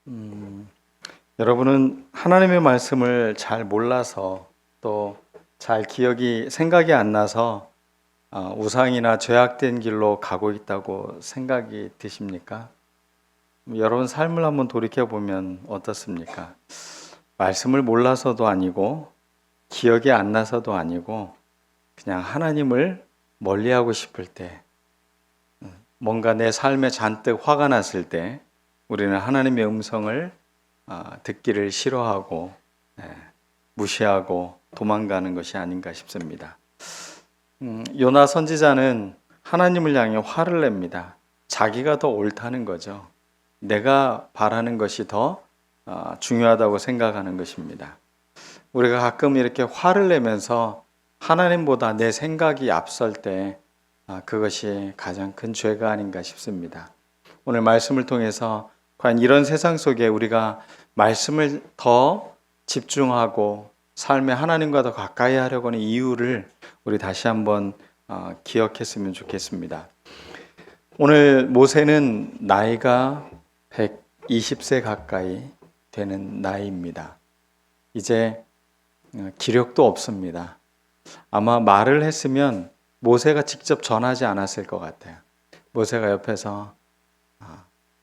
음, 여러분은 하나님의 말씀을 잘 몰라서 또 잘 생각이 안 나서 우상이나 죄악된 길로 가고 있다고 생각이 드십니까? 여러분 삶을 한번 돌이켜 보면 어떻습니까? 말씀을 몰라서도 아니고 기억이 안 나서도 아니고 그냥 하나님을 멀리하고 싶을 때, 뭔가 내 삶에 잔뜩 화가 났을 때 우리는 하나님의 음성을 듣기를 싫어하고 무시하고 도망가는 것이 아닌가 싶습니다. 요나 선지자는 하나님을 향해 화를 냅니다. 자기가 더 옳다는 거죠. 내가 바라는 것이 더 중요하다고 생각하는 것입니다. 우리가 가끔 이렇게 화를 내면서 하나님보다 내 생각이 앞설 때 그것이 가장 큰 죄가 아닌가 싶습니다. 오늘 말씀을 통해서 과연 이런 세상 속에 우리가 말씀을 더 집중하고 삶에 하나님과 더 가까이 하려고 하는 이유를 우리 다시 한번 기억했으면 좋겠습니다. 오늘 모세는 나이가 120세 가까이 되는 나이입니다. 이제 기력도 없습니다. 아마 말을 했으면 모세가 직접 전하지 않았을 것 같아요. 모세가 옆에서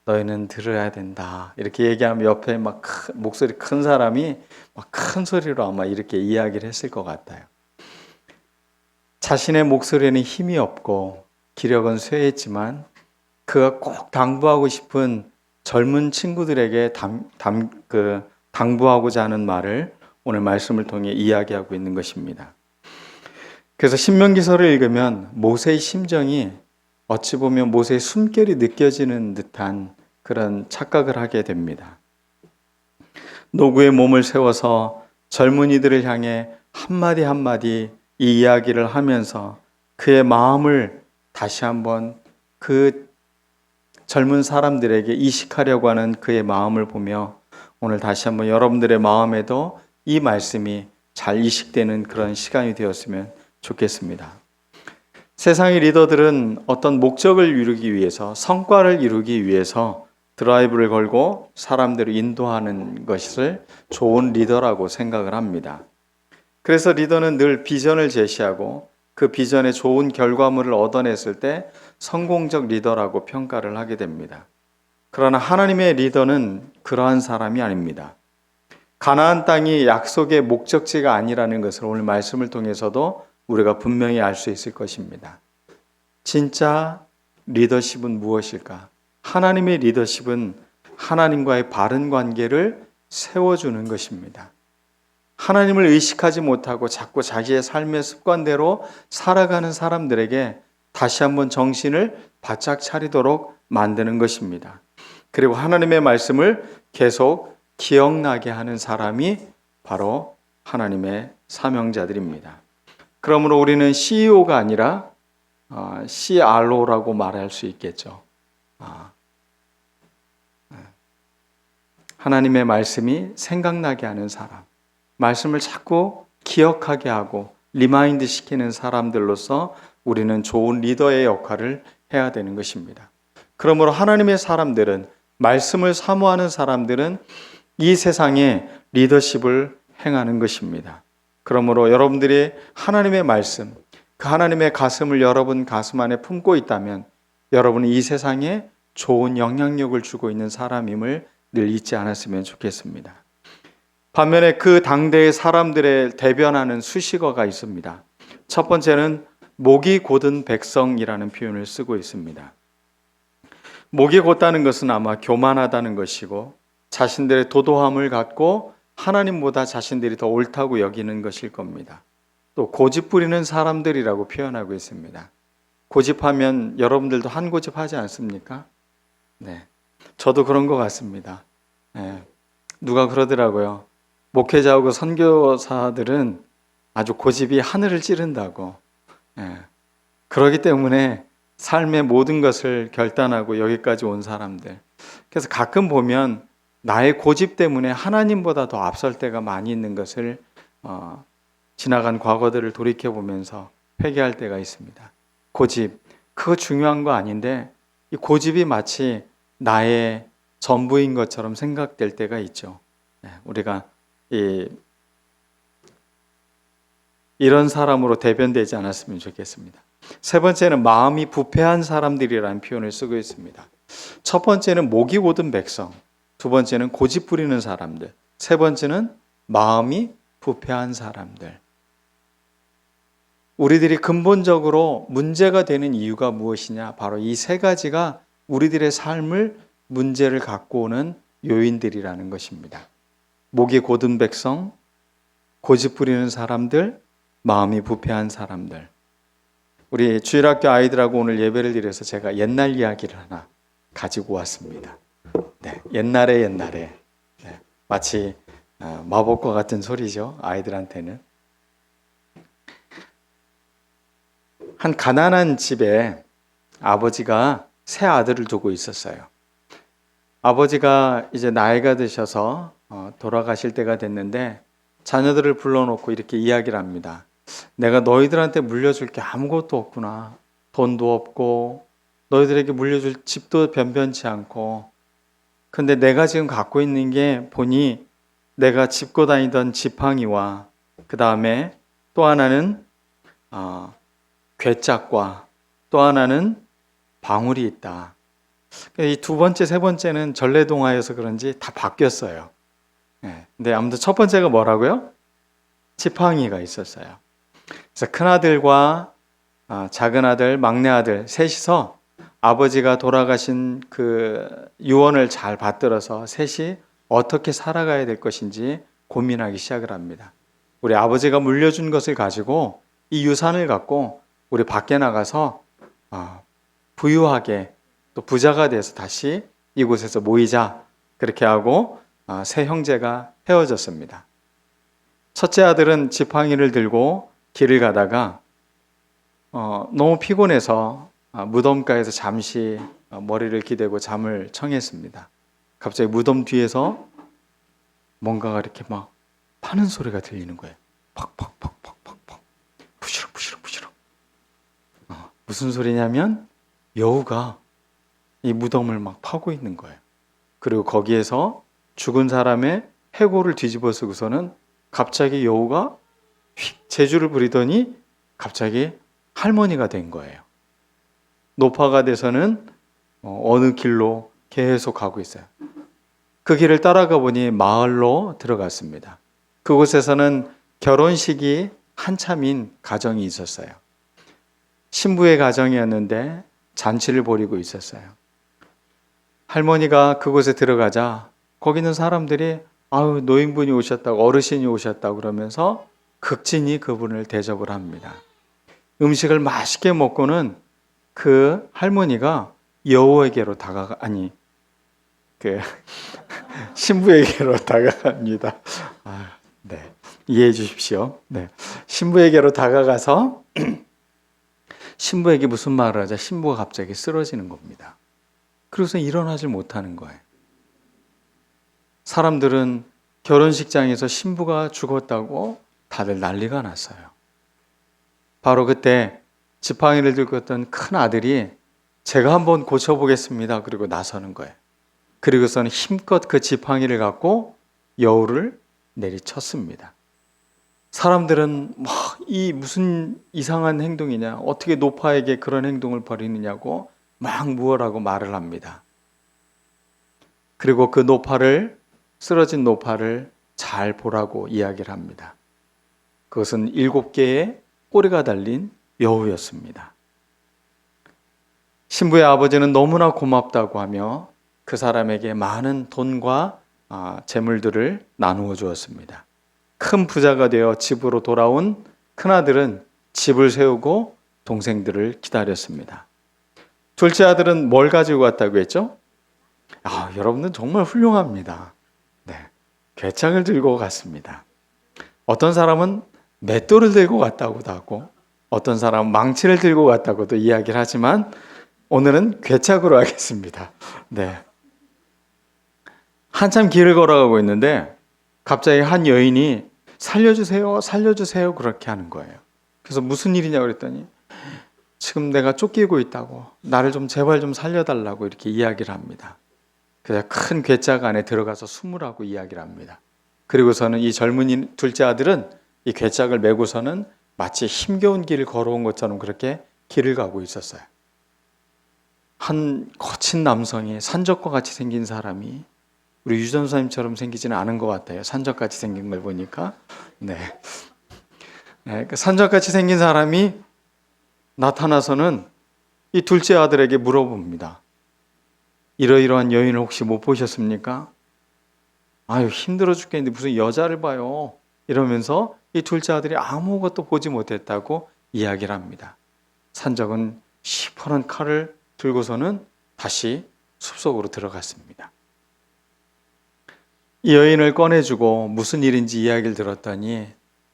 너희는 들어야 된다 이렇게 얘기하면 옆에 막 목소리 큰 사람이 막 큰 소리로 아마 이렇게 이야기를 했을 것 같아요. 자신의 목소리에는 힘이 없고 기력은 쇠했지만 그가 꼭 당부하고 싶은 젊은 친구들에게 당부하고자 하는 말을 오늘 말씀을 통해 이야기하고 있는 것입니다. 그래서 신명기서를 읽으면 모세의 심정이 어찌 보면 모세의 숨결이 느껴지는 듯한 그런 착각을 하게 됩니다. 노구의 몸을 세워서 젊은이들을 향해 한마디 한마디 이 이야기를 하면서 그의 마음을 다시 한번 그 젊은 사람들에게 이식하려고 하는 그의 마음을 보며 오늘 다시 한번 여러분들의 마음에도 이 말씀이 잘 이식되는 그런 시간이 되었으면 좋겠습니다. 세상의 리더들은 어떤 목적을 이루기 위해서, 성과를 이루기 위해서 드라이브를 걸고 사람들을 인도하는 것을 좋은 리더라고 생각을 합니다. 그래서 리더는 늘 비전을 제시하고 그 비전에 좋은 결과물을 얻어냈을 때 성공적 리더라고 평가를 하게 됩니다. 그러나 하나님의 리더는 그러한 사람이 아닙니다. 가나안 땅이 약속의 목적지가 아니라는 것을 오늘 말씀을 통해서도 우리가 분명히 알 수 있을 것입니다. 진짜 리더십은 무엇일까? 하나님의 리더십은 하나님과의 바른 관계를 세워주는 것입니다. 하나님을 의식하지 못하고 자꾸 자기의 삶의 습관대로 살아가는 사람들에게 다시 한번 정신을 바짝 차리도록 만드는 것입니다. 그리고 하나님의 말씀을 계속 기억나게 하는 사람이 바로 하나님의 사명자들입니다. 그러므로 우리는 CEO가 아니라 CRO라고 말할 수 있겠죠. 하나님의 말씀이 생각나게 하는 사람, 말씀을 자꾸 기억하게 하고 리마인드 시키는 사람들로서 우리는 좋은 리더의 역할을 해야 되는 것입니다. 그러므로 하나님의 사람들은, 말씀을 사모하는 사람들은 이 세상에 리더십을 행하는 것입니다. 그러므로 여러분들이 하나님의 말씀, 그 하나님의 가슴을 여러분 가슴 안에 품고 있다면 여러분은 이 세상에 좋은 영향력을 주고 있는 사람임을 늘 잊지 않았으면 좋겠습니다. 반면에 그 당대의 사람들의 대변하는 수식어가 있습니다. 첫 번째는 목이 곧은 백성이라는 표현을 쓰고 있습니다. 목이 곧다는 것은 아마 교만하다는 것이고 자신들의 도도함을 갖고 하나님보다 자신들이 더 옳다고 여기는 것일 겁니다. 또 고집 부리는 사람들이라고 표현하고 있습니다. 고집하면 여러분들도 한 고집하지 않습니까? 네, 저도 그런 것 같습니다. 네, 누가 그러더라고요. 목회자하고 선교사들은 아주 고집이 하늘을 찌른다고. 네, 그러기 때문에 삶의 모든 것을 결단하고 여기까지 온 사람들. 그래서 가끔 보면 나의 고집 때문에 하나님보다 더 앞설 때가 많이 있는 것을 지나간 과거들을 돌이켜보면서 회개할 때가 있습니다. 고집, 그거 중요한 거 아닌데 이 고집이 마치 나의 전부인 것처럼 생각될 때가 있죠. 우리가 이런 사람으로 대변되지 않았으면 좋겠습니다. 세 번째는 마음이 부패한 사람들이라는 표현을 쓰고 있습니다. 첫 번째는 목이 곧은 백성, 두 번째는 고집 부리는 사람들, 세 번째는 마음이 부패한 사람들. 우리들이 근본적으로 문제가 되는 이유가 무엇이냐? 바로 이 세 가지가 우리들의 삶을 문제를 갖고 오는 요인들이라는 것입니다. 목이 곧은 백성, 고집 부리는 사람들, 마음이 부패한 사람들. 우리 주일학교 아이들하고 오늘 예배를 드려서 제가 옛날 이야기를 하나 가지고 왔습니다. 옛날에 마치 마법과 같은 소리죠. 아이들한테는. 한 가난한 집에 아버지가 세 아들을 두고 있었어요. 아버지가 이제 나이가 드셔서 돌아가실 때가 됐는데 자녀들을 불러놓고 이렇게 이야기를 합니다. 내가 너희들한테 물려줄 게 아무것도 없구나. 돈도 없고 너희들에게 물려줄 집도 변변치 않고, 근데 내가 지금 갖고 있는 게 보니 내가 짚고 다니던 지팡이와 그 다음에 또 하나는 괴짝과 또 하나는 방울이 있다. 이 두 번째, 세 번째는 전래동화여서 그런지 다 바뀌었어요. 근데 아무튼 첫 번째가 뭐라고요? 지팡이가 있었어요. 그래서 큰아들과 작은 아들, 막내 아들 셋이서 아버지가 돌아가신 그 유언을 잘 받들어서 셋이 어떻게 살아가야 될 것인지 고민하기 시작을 합니다. 우리 아버지가 물려준 것을 가지고 이 유산을 갖고 우리 밖에 나가서 부유하게 또 부자가 돼서 다시 이곳에서 모이자. 그렇게 하고 세 형제가 헤어졌습니다. 첫째 아들은 지팡이를 들고 길을 가다가 너무 피곤해서 무덤가에서 잠시 머리를 기대고 잠을 청했습니다. 갑자기 무덤 뒤에서 뭔가가 이렇게 막 파는 소리가 들리는 거예요. 팍팍팍팍팍팍 부시럭부시럭부시럭. 무슨 소리냐면 여우가 이 무덤을 막 파고 있는 거예요. 그리고 거기에서 죽은 사람의 해골을 뒤집어 쓰고서는 갑자기 여우가 휙 재주를 부리더니 갑자기 할머니가 된 거예요. 노파가 돼서는 어느 길로 계속 가고 있어요. 그 길을 따라가 보니 마을로 들어갔습니다. 그곳에서는 결혼식이 한참인 가정이 있었어요. 신부의 가정이었는데 잔치를 벌이고 있었어요. 할머니가 그곳에 들어가자 거기 있는 사람들이 아유 노인분이 오셨다고, 어르신이 오셨다고 그러면서 극진히 그분을 대접을 합니다. 음식을 맛있게 먹고는 그 할머니가 여우에게로 신부에게로 다가갑니다. 이해해 주십시오. 신부에게로 다가가서 신부에게 무슨 말을 하자 신부가 갑자기 쓰러지는 겁니다. 그래서 일어나질 못하는 거예요. 사람들은 결혼식장에서 신부가 죽었다고 다들 난리가 났어요. 바로 그때 지팡이를 들고 있던 큰 아들이 제가 한번 고쳐보겠습니다. 그리고 나서는 거예요. 그리고서는 힘껏 그 지팡이를 갖고 여우를 내리쳤습니다. 사람들은 이 무슨 이상한 행동이냐, 어떻게 노파에게 그런 행동을 벌이느냐고 막 무엇라고 말을 합니다. 그리고 그 쓰러진 노파를 잘 보라고 이야기를 합니다. 그것은 7개의 꼬리가 달린 여우였습니다. 신부의 아버지는 너무나 고맙다고 하며 그 사람에게 많은 돈과 재물들을 나누어 주었습니다. 큰 부자가 되어 집으로 돌아온 큰아들은 집을 세우고 동생들을 기다렸습니다. 둘째 아들은 뭘 가지고 갔다고 했죠? 여러분들 정말 훌륭합니다. 괴짝을 들고 갔습니다. 어떤 사람은 맷돌을 들고 갔다고도 하고 어떤 사람은 망치를 들고 갔다고도 이야기를 하지만 오늘은 괴짝으로 하겠습니다. 한참 길을 걸어가고 있는데 갑자기 한 여인이 살려주세요, 살려주세요 그렇게 하는 거예요. 그래서 무슨 일이냐고 그랬더니 지금 내가 쫓기고 있다고, 나를 좀 제발 좀 살려달라고 이렇게 이야기를 합니다. 그래서 큰 괴짝 안에 들어가서 숨으라고 이야기를 합니다. 그리고서는 이 젊은이 둘째 아들은 이 괴짝을 메고서는 마치 힘겨운 길을 걸어온 것처럼 그렇게 길을 가고 있었어요. 한 거친 남성이 산적과 같이 생긴 사람이 우리 유전사님처럼 생기지는 않은 것 같아요. 산적같이 생긴 걸 보니까. 네, 그 산적같이 생긴 사람이 나타나서는 이 둘째 아들에게 물어봅니다. 이러이러한 여인을 혹시 못 보셨습니까? 아유, 힘들어 죽겠는데 무슨 여자를 봐요. 이러면서 이 둘째 아들이 아무것도 보지 못했다고 이야기를 합니다. 산적은 시퍼런 칼을 들고서는 다시 숲속으로 들어갔습니다. 이 여인을 꺼내주고 무슨 일인지 이야기를 들었더니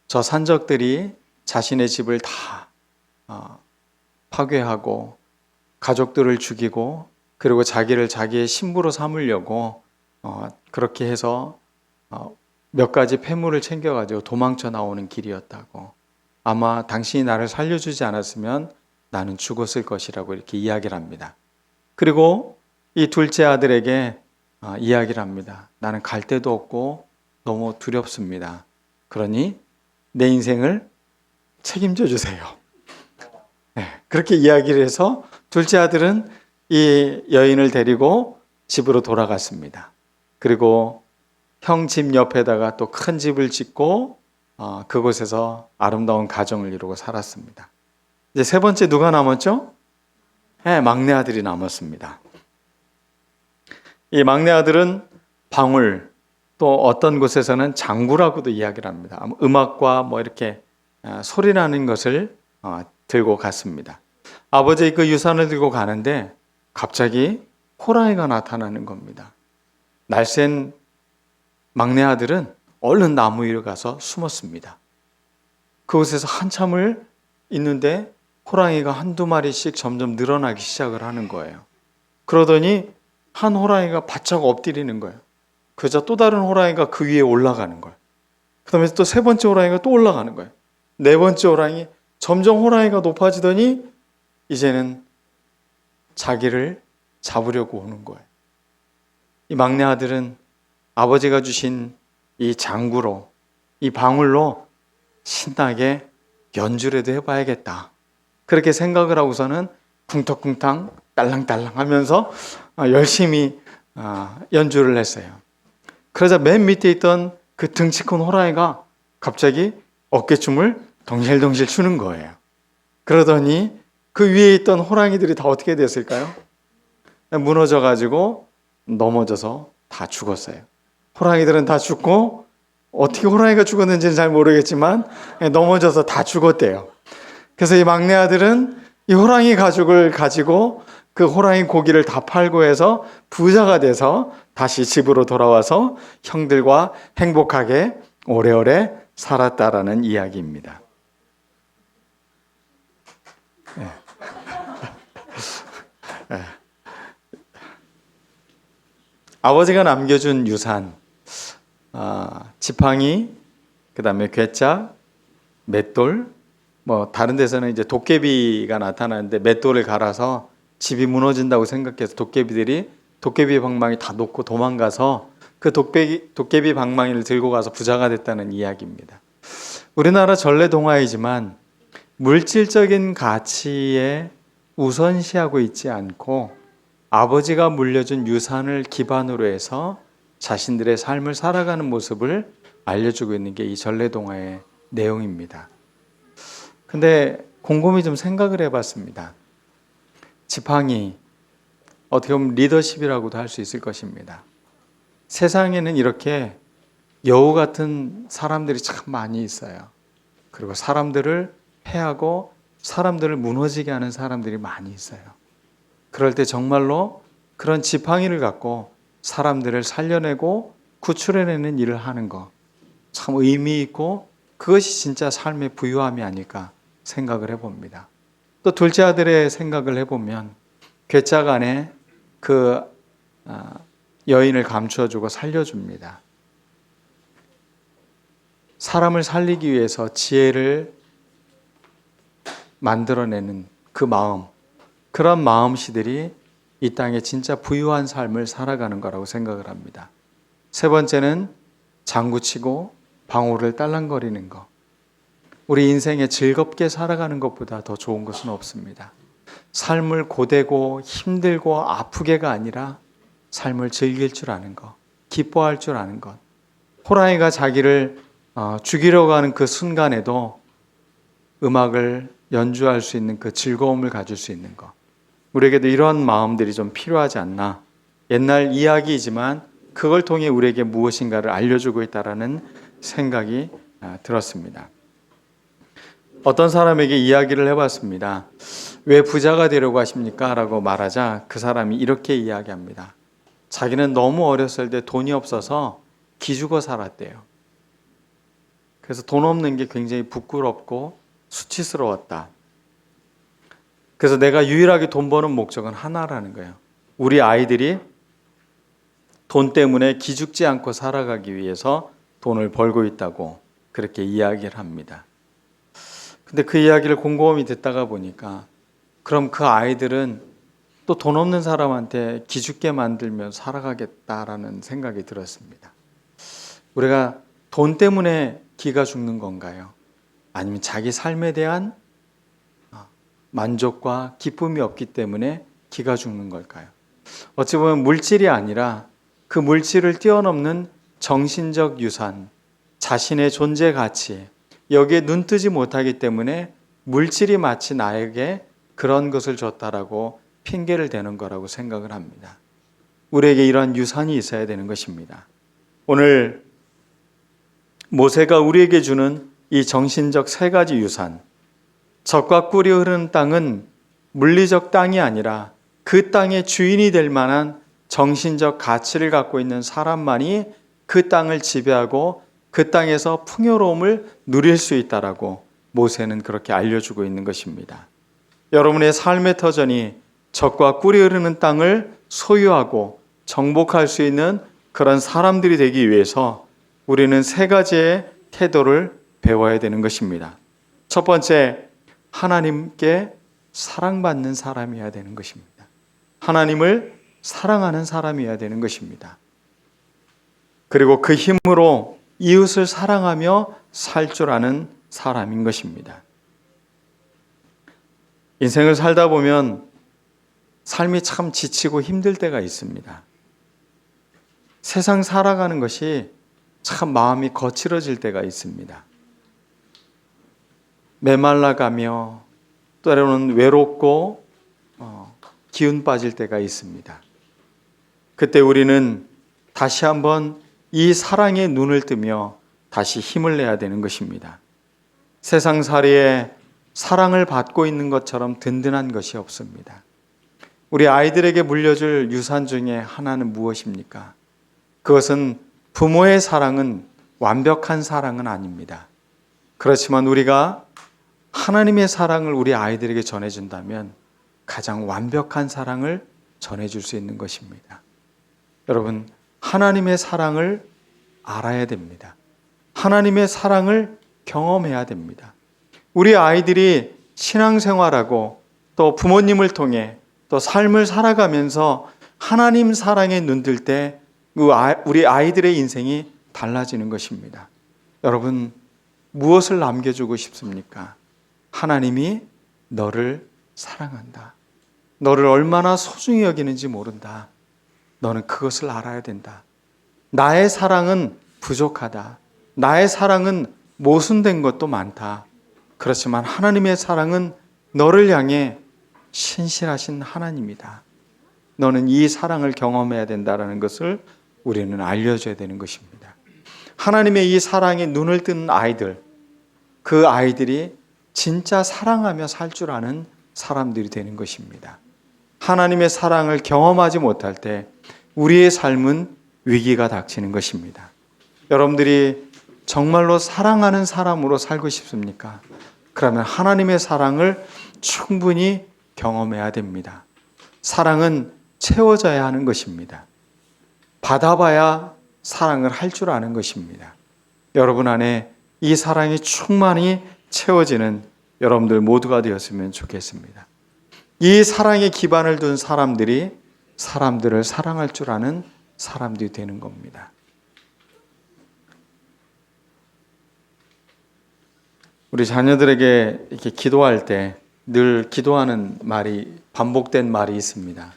저 산적들이 자신의 집을 다 파괴하고 가족들을 죽이고 그리고 자기를 자기의 신부로 삼으려고 그렇게 해서 몇 가지 폐물을 챙겨가지고 도망쳐 나오는 길이었다고. 아마 당신이 나를 살려주지 않았으면 나는 죽었을 것이라고 이렇게 이야기를 합니다. 그리고 이 둘째 아들에게 이야기를 합니다. 나는 갈 데도 없고 너무 두렵습니다. 그러니 내 인생을 책임져 주세요. 네, 그렇게 이야기를 해서 둘째 아들은 이 여인을 데리고 집으로 돌아갔습니다. 그리고 형 집 옆에다가 또 큰 집을 짓고 그곳에서 아름다운 가정을 이루고 살았습니다. 이제 세 번째 누가 남았죠? 네, 막내 아들이 남았습니다. 이 막내 아들은 방울, 또 어떤 곳에서는 장구라고도 이야기를 합니다. 음악과 뭐 이렇게 소리 나는 것을 들고 갔습니다. 아버지의 그 유산을 들고 가는데 갑자기 호랑이가 나타나는 겁니다. 날쌘 막내 아들은 얼른 나무 위로 가서 숨었습니다. 그곳에서 한참을 있는데 호랑이가 한두 마리씩 점점 늘어나기 시작을 하는 거예요. 그러더니 한 호랑이가 바짝 엎드리는 거예요. 그러자 또 다른 호랑이가 그 위에 올라가는 거예요. 그 다음에 또 세 번째 호랑이가 또 올라가는 거예요. 네 번째 호랑이, 점점 호랑이가 높아지더니 이제는 자기를 잡으려고 오는 거예요. 이 막내 아들은 아버지가 주신 이 장구로, 이 방울로 신나게 연주라도 해봐야겠다. 그렇게 생각을 하고서는 쿵떡쿵탕 딸랑딸랑 하면서 열심히 연주를 했어요. 그러자 맨 밑에 있던 그 등치 큰 호랑이가 갑자기 어깨춤을 덩실덩실 추는 거예요. 그러더니 그 위에 있던 호랑이들이 다 어떻게 됐을까요? 무너져가지고 넘어져서 다 죽었어요. 호랑이들은 다 죽고 어떻게 호랑이가 죽었는지는 잘 모르겠지만 넘어져서 다 죽었대요. 그래서 이 막내 아들은 이 호랑이 가죽을 가지고 그 호랑이 고기를 다 팔고 해서 부자가 돼서 다시 집으로 돌아와서 형들과 행복하게 오래오래 살았다라는 이야기입니다. 네. 네. 아버지가 남겨준 유산, 지팡이, 그 다음에 괴짝, 맷돌, 뭐 다른 데서는 이제 도깨비가 나타나는데 맷돌을 갈아서 집이 무너진다고 생각해서 도깨비 방망이 다 놓고 도망가서 그 도깨비 방망이를 들고 가서 부자가 됐다는 이야기입니다. 우리나라 전래동화이지만 물질적인 가치에 우선시하고 있지 않고 아버지가 물려준 유산을 기반으로 해서 자신들의 삶을 살아가는 모습을 알려주고 있는 게 이 전래동화의 내용입니다. 근데 곰곰이 좀 생각을 해봤습니다. 지팡이, 어떻게 보면 리더십이라고도 할 수 있을 것입니다. 세상에는 이렇게 여우 같은 사람들이 참 많이 있어요. 그리고 사람들을 해하고 사람들을 무너지게 하는 사람들이 많이 있어요. 그럴 때 정말로 그런 지팡이를 갖고 사람들을 살려내고 구출해내는 일을 하는 거 참 의미 있고 그것이 진짜 삶의 부유함이 아닐까 생각을 해봅니다. 또 둘째 아들의 생각을 해보면 괴짝 안에 그 여인을 감추어주고 살려줍니다. 사람을 살리기 위해서 지혜를 만들어내는 그 마음, 그런 마음씨들이 이 땅에 진짜 부유한 삶을 살아가는 거라고 생각을 합니다. 세 번째는 장구치고 방울을 딸랑거리는 것. 우리 인생에 즐겁게 살아가는 것보다 더 좋은 것은 없습니다. 삶을 고되고 힘들고 아프게가 아니라 삶을 즐길 줄 아는 것, 기뻐할 줄 아는 것. 호랑이가 자기를 죽이려고 하는 그 순간에도 음악을 연주할 수 있는 그 즐거움을 가질 수 있는 것. 우리에게도 이런 마음들이 좀 필요하지 않나. 옛날 이야기이지만 그걸 통해 우리에게 무엇인가를 알려주고 있다는 생각이 들었습니다. 어떤 사람에게 이야기를 해봤습니다. 왜 부자가 되려고 하십니까? 라고 말하자 그 사람이 이렇게 이야기합니다. 자기는 너무 어렸을 때 돈이 없어서 기죽어 살았대요. 그래서 돈 없는 게 굉장히 부끄럽고 수치스러웠다. 그래서 내가 유일하게 돈 버는 목적은 하나라는 거예요. 우리 아이들이 돈 때문에 기죽지 않고 살아가기 위해서 돈을 벌고 있다고 그렇게 이야기를 합니다. 근데 그 이야기를 곰곰이 듣다가 보니까 그럼 그 아이들은 또 돈 없는 사람한테 기죽게 만들면 살아가겠다라는 생각이 들었습니다. 우리가 돈 때문에 기가 죽는 건가요? 아니면 자기 삶에 대한 만족과 기쁨이 없기 때문에 기가 죽는 걸까요? 어찌 보면 물질이 아니라 그 물질을 뛰어넘는 정신적 유산, 자신의 존재 가치, 여기에 눈뜨지 못하기 때문에 물질이 마치 나에게 그런 것을 줬다라고 핑계를 대는 거라고 생각을 합니다. 우리에게 이런 유산이 있어야 되는 것입니다. 오늘 모세가 우리에게 주는 이 정신적 세 가지 유산, 젖과 꿀이 흐르는 땅은 물리적 땅이 아니라 그 땅의 주인이 될 만한 정신적 가치를 갖고 있는 사람만이 그 땅을 지배하고 그 땅에서 풍요로움을 누릴 수 있다라고 모세는 그렇게 알려주고 있는 것입니다. 여러분의 삶의 터전이 젖과 꿀이 흐르는 땅을 소유하고 정복할 수 있는 그런 사람들이 되기 위해서 우리는 세 가지의 태도를 배워야 되는 것입니다. 첫 번째, 하나님께 사랑받는 사람이어야 되는 것입니다. 하나님을 사랑하는 사람이어야 되는 것입니다. 그리고 그 힘으로 이웃을 사랑하며 살 줄 아는 사람인 것입니다. 인생을 살다 보면 삶이 참 지치고 힘들 때가 있습니다. 세상 살아가는 것이 참 마음이 거칠어질 때가 있습니다. 메말라가며 때로는 외롭고 기운 빠질 때가 있습니다. 그때 우리는 다시 한번 이 사랑의 눈을 뜨며 다시 힘을 내야 되는 것입니다. 세상살이에 사랑을 받고 있는 것처럼 든든한 것이 없습니다. 우리 아이들에게 물려줄 유산 중에 하나는 무엇입니까? 그것은 부모의 사랑은 완벽한 사랑은 아닙니다. 그렇지만 우리가 하나님의 사랑을 우리 아이들에게 전해준다면 가장 완벽한 사랑을 전해줄 수 있는 것입니다. 여러분, 하나님의 사랑을 알아야 됩니다. 하나님의 사랑을 경험해야 됩니다. 우리 아이들이 신앙생활하고 또 부모님을 통해 또 삶을 살아가면서 하나님 사랑에 눈뜰 때 우리 아이들의 인생이 달라지는 것입니다. 여러분, 무엇을 남겨주고 싶습니까? 하나님이 너를 사랑한다. 너를 얼마나 소중히 여기는지 모른다. 너는 그것을 알아야 된다. 나의 사랑은 부족하다. 나의 사랑은 모순된 것도 많다. 그렇지만 하나님의 사랑은 너를 향해 신실하신 하나님이다. 너는 이 사랑을 경험해야 된다는 것을 우리는 알려줘야 되는 것입니다. 하나님의 이 사랑에 눈을 뜨는 아이들, 그 아이들이 진짜 사랑하며 살 줄 아는 사람들이 되는 것입니다. 하나님의 사랑을 경험하지 못할 때 우리의 삶은 위기가 닥치는 것입니다. 여러분들이 정말로 사랑하는 사람으로 살고 싶습니까? 그러면 하나님의 사랑을 충분히 경험해야 됩니다. 사랑은 채워져야 하는 것입니다. 받아봐야 사랑을 할 줄 아는 것입니다. 여러분 안에 이 사랑이 충만히 채워지는 여러분들 모두가 되었으면 좋겠습니다. 이 사랑에 기반을 둔 사람들이 사람들을 사랑할 줄 아는 사람들이 되는 겁니다. 우리 자녀들에게 이렇게 기도할 때 늘 기도하는 말이, 반복된 말이 있습니다.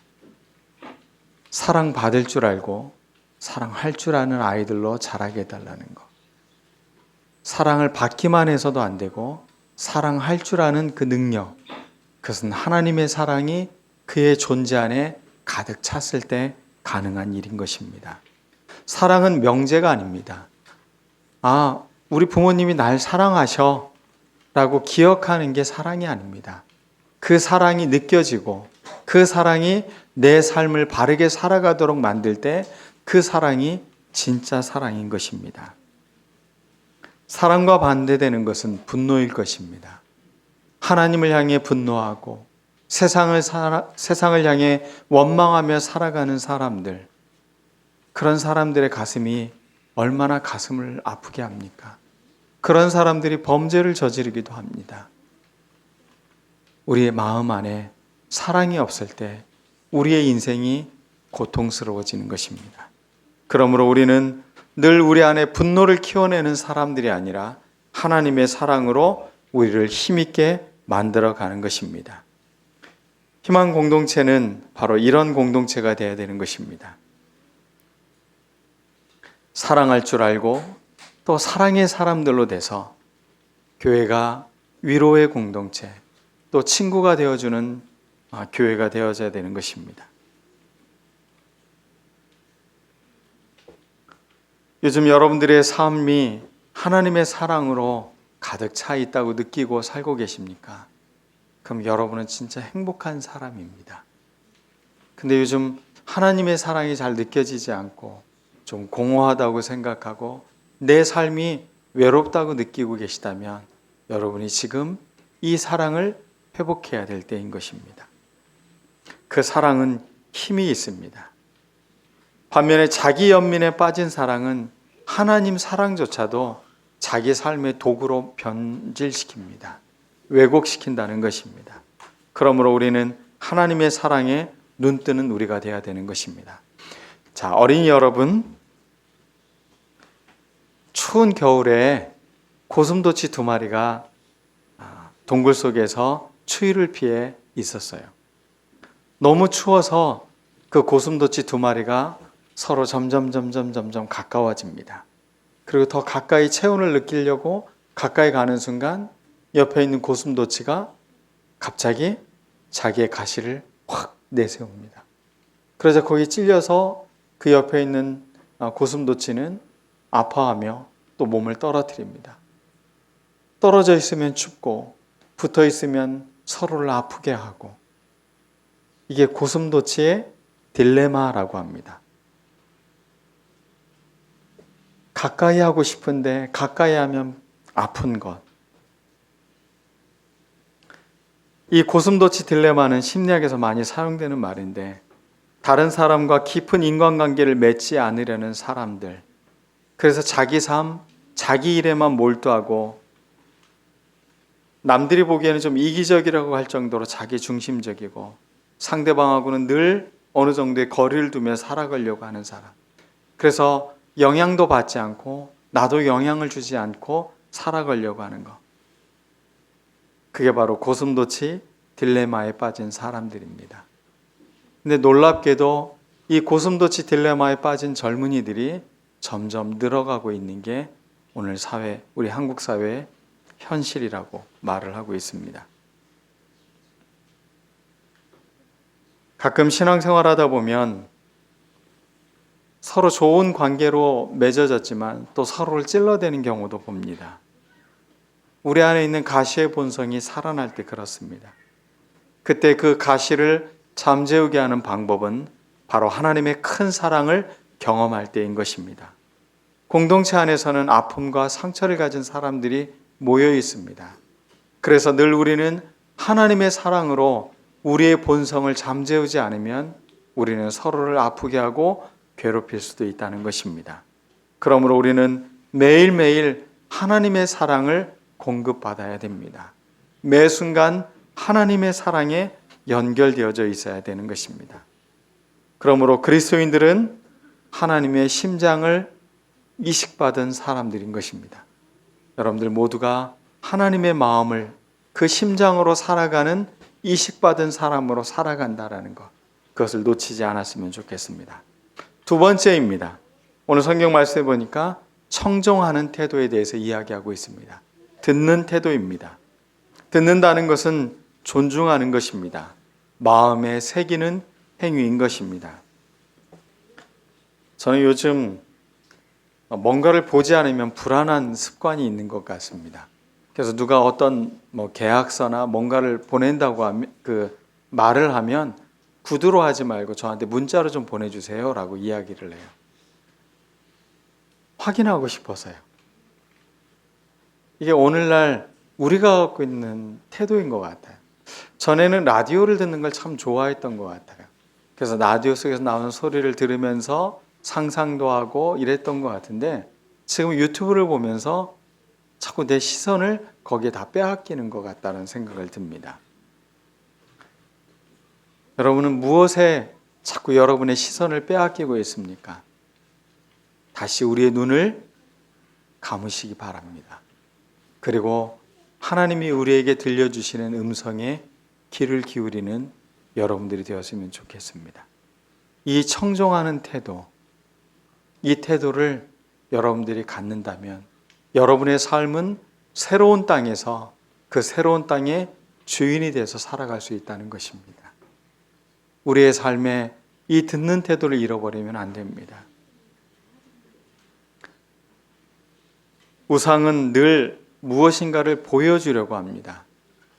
사랑받을 줄 알고 사랑할 줄 아는 아이들로 자라게 해달라는 거. 사랑을 받기만 해서도 안 되고 사랑할 줄 아는 그 능력, 그것은 하나님의 사랑이 그의 존재 안에 가득 찼을 때 가능한 일인 것입니다. 사랑은 명제가 아닙니다. 아, 우리 부모님이 날 사랑하셔 라고 기억하는 게 사랑이 아닙니다. 그 사랑이 느껴지고 그 사랑이 내 삶을 바르게 살아가도록 만들 때 그 사랑이 진짜 사랑인 것입니다. 사랑과 반대되는 것은 분노일 것입니다. 하나님을 향해 분노하고 세상을 향해 원망하며 살아가는 사람들, 그런 사람들의 가슴이 얼마나 가슴을 아프게 합니까? 그런 사람들이 범죄를 저지르기도 합니다. 우리의 마음 안에 사랑이 없을 때 우리의 인생이 고통스러워지는 것입니다. 그러므로 우리는 늘 우리 안에 분노를 키워내는 사람들이 아니라 하나님의 사랑으로 우리를 힘있게 만들어가는 것입니다. 희망 공동체는 바로 이런 공동체가 되어야 되는 것입니다. 사랑할 줄 알고 또 사랑의 사람들로 돼서 교회가 위로의 공동체, 또 친구가 되어주는 교회가 되어져야 되는 것입니다. 요즘 여러분들의 삶이 하나님의 사랑으로 가득 차 있다고 느끼고 살고 계십니까? 그럼 여러분은 진짜 행복한 사람입니다. 근데 요즘 하나님의 사랑이 잘 느껴지지 않고 좀 공허하다고 생각하고 내 삶이 외롭다고 느끼고 계시다면 여러분이 지금 이 사랑을 회복해야 될 때인 것입니다. 그 사랑은 힘이 있습니다. 반면에 자기 연민에 빠진 사랑은 하나님 사랑조차도 자기 삶의 도구로 변질시킵니다. 왜곡시킨다는 것입니다. 그러므로 우리는 하나님의 사랑에 눈뜨는 우리가 되어야 되는 것입니다. 자, 어린이 여러분, 추운 겨울에 고슴도치 2마리가 동굴 속에서 추위를 피해 있었어요. 너무 추워서 그 고슴도치 2마리가 서로 점점 가까워집니다. 그리고 더 가까이 체온을 느끼려고 가까이 가는 순간 옆에 있는 고슴도치가 갑자기 자기의 가시를 확 내세웁니다. 그러자 거기 찔려서 그 옆에 있는 고슴도치는 아파하며 또 몸을 떨어뜨립니다. 떨어져 있으면 춥고 붙어 있으면 서로를 아프게 하고, 이게 고슴도치의 딜레마라고 합니다. 가까이 하고 싶은데 가까이 하면 아픈 것. 이 고슴도치 딜레마는 심리학에서 많이 사용되는 말인데, 다른 사람과 깊은 인간관계를 맺지 않으려는 사람들, 그래서 자기 삶, 자기 일에만 몰두하고 남들이 보기에는 좀 이기적이라고 할 정도로 자기 중심적이고 상대방하고는 늘 어느 정도의 거리를 두며 살아가려고 하는 사람, 그래서 영향도 받지 않고 나도 영향을 주지 않고 살아가려고 하는 것, 그게 바로 고슴도치 딜레마에 빠진 사람들입니다. 근데 놀랍게도 이 고슴도치 딜레마에 빠진 젊은이들이 점점 늘어가고 있는 게 오늘 사회, 우리 한국 사회의 현실이라고 말을 하고 있습니다. 가끔 신앙생활하다 보면 서로 좋은 관계로 맺어졌지만 또 서로를 찔러대는 경우도 봅니다. 우리 안에 있는 가시의 본성이 살아날 때 그렇습니다. 그때 그 가시를 잠재우게 하는 방법은 바로 하나님의 큰 사랑을 경험할 때인 것입니다. 공동체 안에서는 아픔과 상처를 가진 사람들이 모여 있습니다. 그래서 늘 우리는 하나님의 사랑으로 우리의 본성을 잠재우지 않으면 우리는 서로를 아프게 하고 괴롭힐 수도 있다는 것입니다. 그러므로 우리는 매일매일 하나님의 사랑을 공급받아야 됩니다. 매 순간 하나님의 사랑에 연결되어져 있어야 되는 것입니다. 그러므로 그리스도인들은 하나님의 심장을 이식받은 사람들인 것입니다. 여러분들 모두가 하나님의 마음을 그 심장으로 살아가는 이식받은 사람으로 살아간다라는 것, 그것을 놓치지 않았으면 좋겠습니다. 두 번째입니다. 오늘 성경 말씀에 보니까 청종하는 태도에 대해서 이야기하고 있습니다. 듣는 태도입니다. 듣는다는 것은 존중하는 것입니다. 마음에 새기는 행위인 것입니다. 저는 요즘 뭔가를 보지 않으면 불안한 습관이 있는 것 같습니다. 그래서 누가 어떤 계약서나 뭔가를 보낸다고 하면, 말을 하면 구두로 하지 말고 저한테 문자로 좀 보내주세요 라고 이야기를 해요. 확인하고 싶어서요. 이게 오늘날 우리가 갖고 있는 태도인 것 같아요. 전에는 라디오를 듣는 걸 참 좋아했던 것 같아요. 그래서 라디오 속에서 나오는 소리를 들으면서 상상도 하고 이랬던 것 같은데, 지금 유튜브를 보면서 자꾸 내 시선을 거기에 다 빼앗기는 것 같다는 생각을 듭니다. 여러분은 무엇에 자꾸 여러분의 시선을 빼앗기고 있습니까? 다시 우리의 눈을 감으시기 바랍니다. 그리고 하나님이 우리에게 들려주시는 음성에 귀를 기울이는 여러분들이 되었으면 좋겠습니다. 이 청종하는 태도, 이 태도를 여러분들이 갖는다면 여러분의 삶은 새로운 땅에서 그 새로운 땅의 주인이 돼서 살아갈 수 있다는 것입니다. 우리의 삶에 이 듣는 태도를 잃어버리면 안 됩니다. 우상은 늘 무엇인가를 보여주려고 합니다.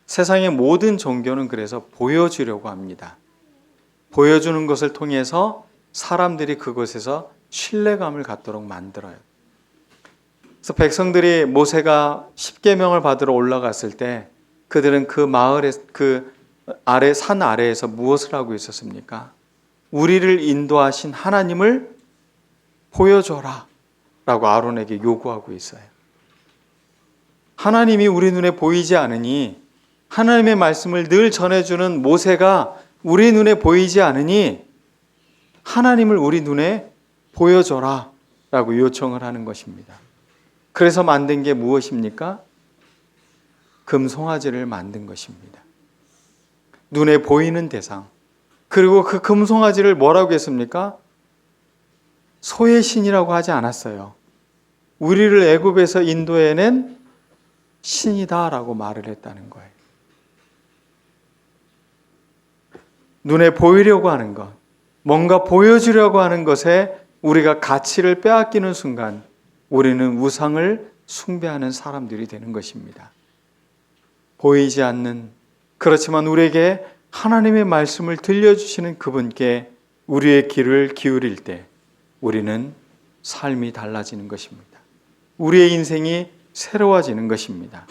세상의 모든 종교는 그래서 보여주려고 합니다. 보여주는 것을 통해서 사람들이 그것에서 신뢰감을 갖도록 만들어요. 그래서 백성들이 모세가 십계명을 받으러 올라갔을 때 그들은 그 마을에 산 아래에서 무엇을 하고 있었습니까? 우리를 인도하신 하나님을 보여줘라 라고 아론에게 요구하고 있어요. 하나님이 우리 눈에 보이지 않으니, 하나님의 말씀을 늘 전해주는 모세가 우리 눈에 보이지 않으니 하나님을 우리 눈에 보여줘라 라고 요청을 하는 것입니다. 그래서 만든 게 무엇입니까? 금송아지를 만든 것입니다. 눈에 보이는 대상. 그리고 그 금송아지를 뭐라고 했습니까? 소의 신이라고 하지 않았어요. 우리를 애굽에서 인도해낸 신이다라고 말을 했다는 거예요. 눈에 보이려고 하는 것, 뭔가 보여주려고 하는 것에 우리가 가치를 빼앗기는 순간 우리는 우상을 숭배하는 사람들이 되는 것입니다. 보이지 않는, 그렇지만 우리에게 하나님의 말씀을 들려주시는 그분께 우리의 귀를 기울일 때 우리는 삶이 달라지는 것입니다. 우리의 인생이 새로워지는 것입니다.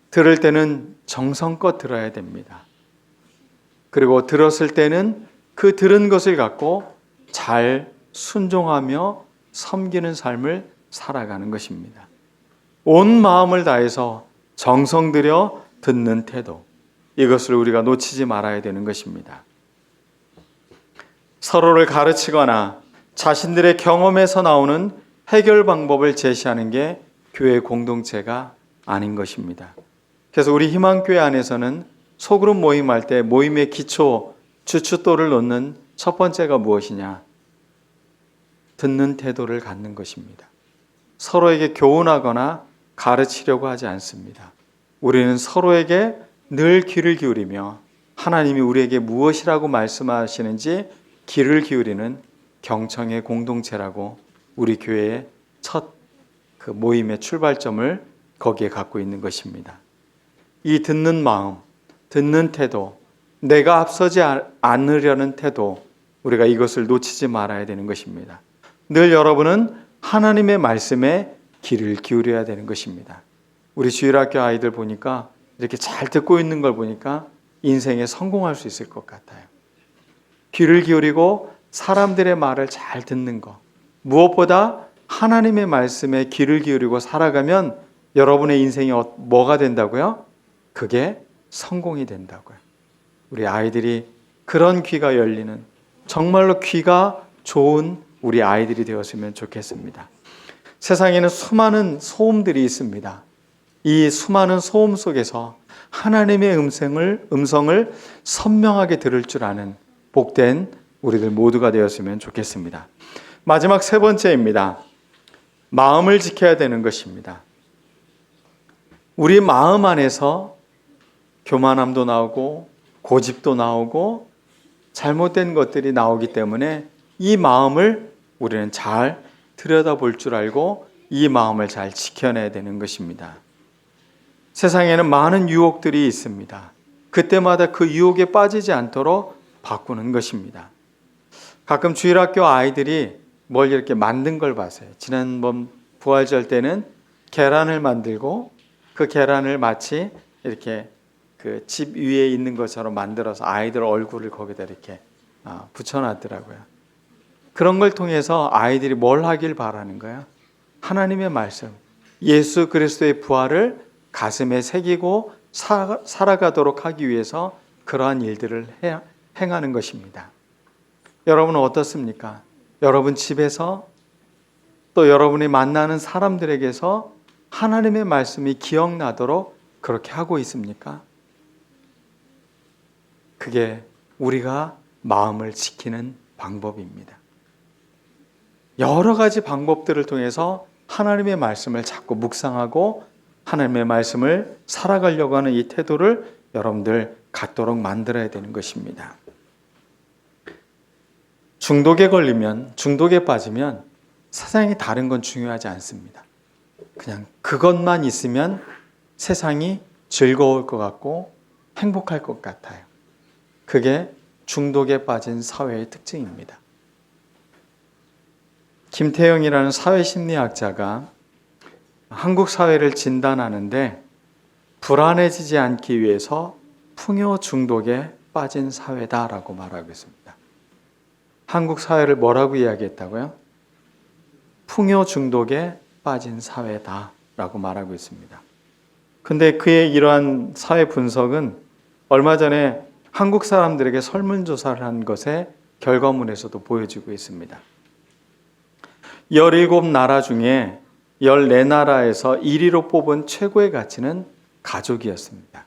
들을 때는 정성껏 들어야 됩니다. 그리고 들었을 때는 그 들은 것을 갖고 잘 순종하며 섬기는 삶을 살아가는 것입니다. 온 마음을 다해서 정성 들여 듣는 태도, 이것을 우리가 놓치지 말아야 되는 것입니다. 서로를 가르치거나 자신들의 경험에서 나오는 해결 방법을 제시하는 게 교회 공동체가 아닌 것입니다. 그래서 우리 희망교회 안에서는 소그룹 모임할 때 모임의 기초 주춧돌을 놓는 첫 번째가 무엇이냐? 듣는 태도를 갖는 것입니다. 서로에게 교훈하거나 가르치려고 하지 않습니다. 우리는 서로에게 늘 귀를 기울이며 하나님이 우리에게 무엇이라고 말씀하시는지 귀를 기울이는 경청의 공동체라고 우리 교회의 첫 그 모임의 출발점을 거기에 갖고 있는 것입니다. 이 듣는 마음, 듣는 태도, 내가 앞서지 않으려는 태도, 우리가 이것을 놓치지 말아야 되는 것입니다. 늘 여러분은 하나님의 말씀에 귀를 기울여야 되는 것입니다. 우리 주일학교 아이들 보니까 이렇게 잘 듣고 있는 걸 보니까 인생에 성공할 수 있을 것 같아요. 귀를 기울이고 사람들의 말을 잘 듣는 것, 무엇보다 하나님의 말씀에 귀를 기울이고 살아가면 여러분의 인생이 뭐가 된다고요? 그게 성공이 된다고요. 우리 아이들이 그런 귀가 열리는, 정말로 귀가 좋은 우리 아이들이 되었으면 좋겠습니다. 세상에는 수많은 소음들이 있습니다. 이 수많은 소음 속에서 하나님의 음성을 선명하게 들을 줄 아는 복된 우리들 모두가 되었으면 좋겠습니다. 마지막 세 번째입니다. 마음을 지켜야 되는 것입니다. 우리 마음 안에서 교만함도 나오고 고집도 나오고 잘못된 것들이 나오기 때문에 이 마음을 우리는 잘 들여다볼 줄 알고 이 마음을 잘 지켜내야 되는 것입니다. 세상에는 많은 유혹들이 있습니다. 그때마다 그 유혹에 빠지지 않도록 바꾸는 것입니다. 가끔 주일학교 아이들이 뭘 이렇게 만든 걸 봤어요. 지난번 부활절 때는 계란을 만들고 그 계란을 마치 이렇게 그 집 위에 있는 것처럼 만들어서 아이들 얼굴을 거기다 이렇게 붙여놨더라고요. 그런 걸 통해서 아이들이 뭘 하길 바라는 거야? 하나님의 말씀, 예수 그리스도의 부활을 가슴에 새기고 살아가도록 하기 위해서 그러한 일들을 행하는 것입니다. 여러분은 어떻습니까? 여러분 집에서 또 여러분이 만나는 사람들에게서 하나님의 말씀이 기억나도록 그렇게 하고 있습니까? 그게 우리가 마음을 지키는 방법입니다. 여러 가지 방법들을 통해서 하나님의 말씀을 자꾸 묵상하고 하나님의 말씀을 살아가려고 하는 이 태도를 여러분들 갖도록 만들어야 되는 것입니다. 중독에 빠지면 세상이 다른 건 중요하지 않습니다. 그냥 그것만 있으면 세상이 즐거울 것 같고 행복할 것 같아요. 그게 중독에 빠진 사회의 특징입니다. 김태영이라는 사회심리학자가 한국 사회를 진단하는데 불안해지지 않기 위해서 풍요 중독에 빠진 사회다라고 말하고 있습니다. 한국 사회를 뭐라고 이야기했다고요? 풍요 중독에 빠진 사회다라고 말하고 있습니다. 근데 그의 이러한 사회 분석은 얼마 전에 한국 사람들에게 설문조사를 한 것의 결과물에서도 보여지고 있습니다. 17나라 중에 14나라에서 1위로 뽑은 최고의 가치는 가족이었습니다.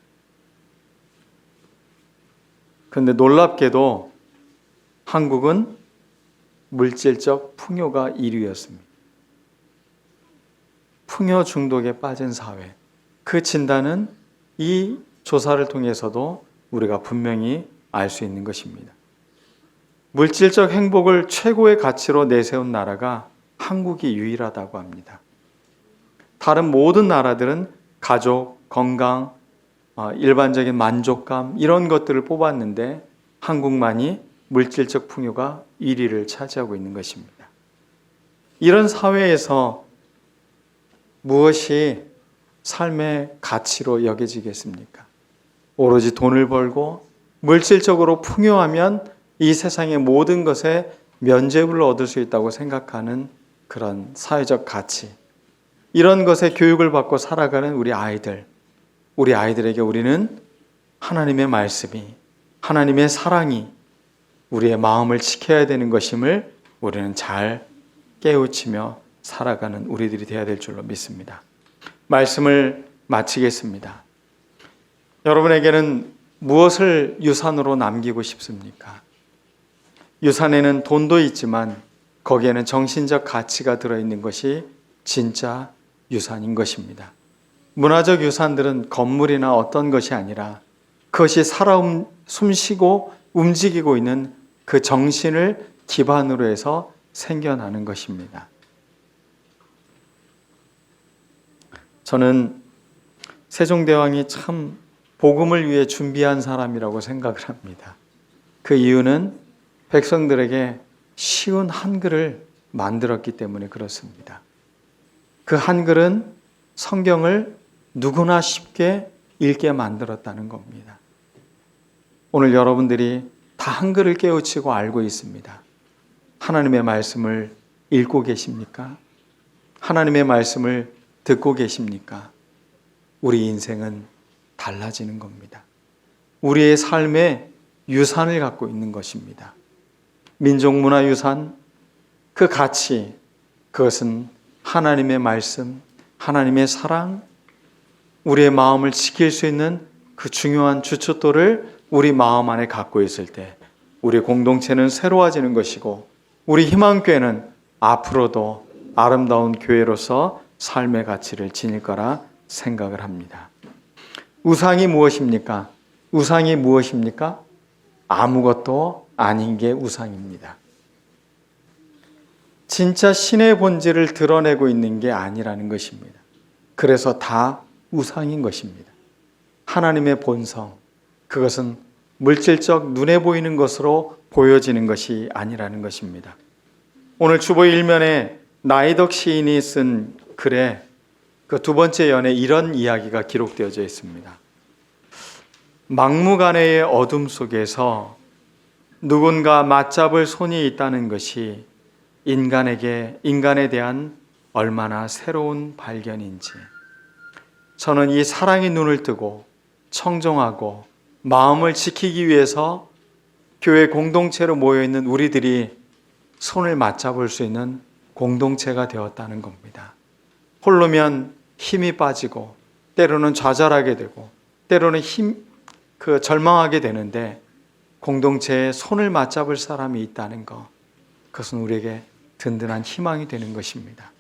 그런데 놀랍게도 한국은 물질적 풍요가 1위였습니다. 풍요 중독에 빠진 사회. 그 진단은 이 조사를 통해서도 우리가 분명히 알 수 있는 것입니다. 물질적 행복을 최고의 가치로 내세운 나라가 한국이 유일하다고 합니다. 다른 모든 나라들은 가족, 건강, 일반적인 만족감 이런 것들을 뽑았는데 한국만이 물질적 풍요가 1위를 차지하고 있는 것입니다. 이런 사회에서 무엇이 삶의 가치로 여겨지겠습니까? 오로지 돈을 벌고 물질적으로 풍요하면 이 세상의 모든 것에 면죄부를 얻을 수 있다고 생각하는 그런 사회적 가치, 이런 것에 교육을 받고 살아가는 우리 아이들에게 우리는 하나님의 말씀이, 하나님의 사랑이 우리의 마음을 지켜야 되는 것임을 우리는 잘 깨우치며 살아가는 우리들이 되어야 될 줄로 믿습니다. 말씀을 마치겠습니다. 여러분에게는 무엇을 유산으로 남기고 싶습니까? 유산에는 돈도 있지만 거기에는 정신적 가치가 들어있는 것이 진짜 유산인 것입니다. 문화적 유산들은 건물이나 어떤 것이 아니라 그것이 살아 숨쉬고 움직이고 있는 그 정신을 기반으로 해서 생겨나는 것입니다. 저는 세종대왕이 참 복음을 위해 준비한 사람이라고 생각을 합니다. 그 이유는 백성들에게 쉬운 한글을 만들었기 때문에 그렇습니다. 그 한글은 성경을 누구나 쉽게 읽게 만들었다는 겁니다. 오늘 여러분들이 다 한글을 깨우치고 알고 있습니다. 하나님의 말씀을 읽고 계십니까? 하나님의 말씀을 듣고 계십니까? 우리 인생은 달라지는 겁니다. 우리의 삶에 유산을 갖고 있는 것입니다. 민족문화유산, 그 가치, 그것은 하나님의 말씀, 하나님의 사랑, 우리의 마음을 지킬 수 있는 그 중요한 주춧돌을 우리 마음 안에 갖고 있을 때 우리 공동체는 새로워지는 것이고 우리 희망교회는 앞으로도 아름다운 교회로서 삶의 가치를 지닐 거라 생각을 합니다. 우상이 무엇입니까? 우상이 무엇입니까? 아무것도 아닌 게 우상입니다. 진짜 신의 본질을 드러내고 있는 게 아니라는 것입니다. 그래서 다 우상인 것입니다. 하나님의 본성, 그것은 물질적 눈에 보이는 것으로 보여지는 것이 아니라는 것입니다. 오늘 주보 1면에 나이덕 시인이 쓴 글에 그 두 번째 연에 이런 이야기가 기록되어져 있습니다. 막무가내의 어둠 속에서 누군가 맞잡을 손이 있다는 것이 인간에 대한 얼마나 새로운 발견인지, 저는 이 사랑의 눈을 뜨고 청정하고 마음을 지키기 위해서 교회 공동체로 모여있는 우리들이 손을 맞잡을 수 있는 공동체가 되었다는 겁니다. 홀로면 힘이 빠지고 때로는 좌절하게 되고 때로는 절망하게 되는데 공동체에 손을 맞잡을 사람이 있다는 것, 그것은 우리에게 든든한 희망이 되는 것입니다.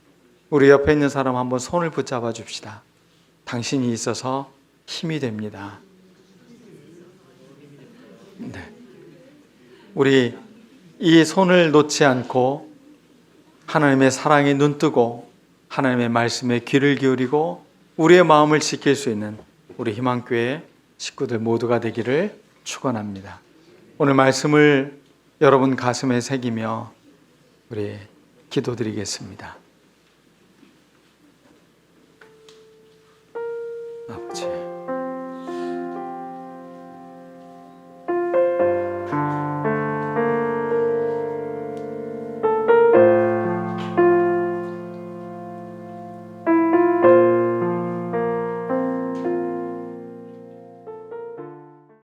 우리 옆에 있는 사람 한번 손을 붙잡아 줍시다. 당신이 있어서 힘이 됩니다. 네. 우리 이 손을 놓지 않고 하나님의 사랑에 눈뜨고 하나님의 말씀에 귀를 기울이고 우리의 마음을 지킬 수 있는 우리 희망교회 식구들 모두가 되기를 축원합니다. 오늘 말씀을 여러분 가슴에 새기며 우리 기도드리겠습니다.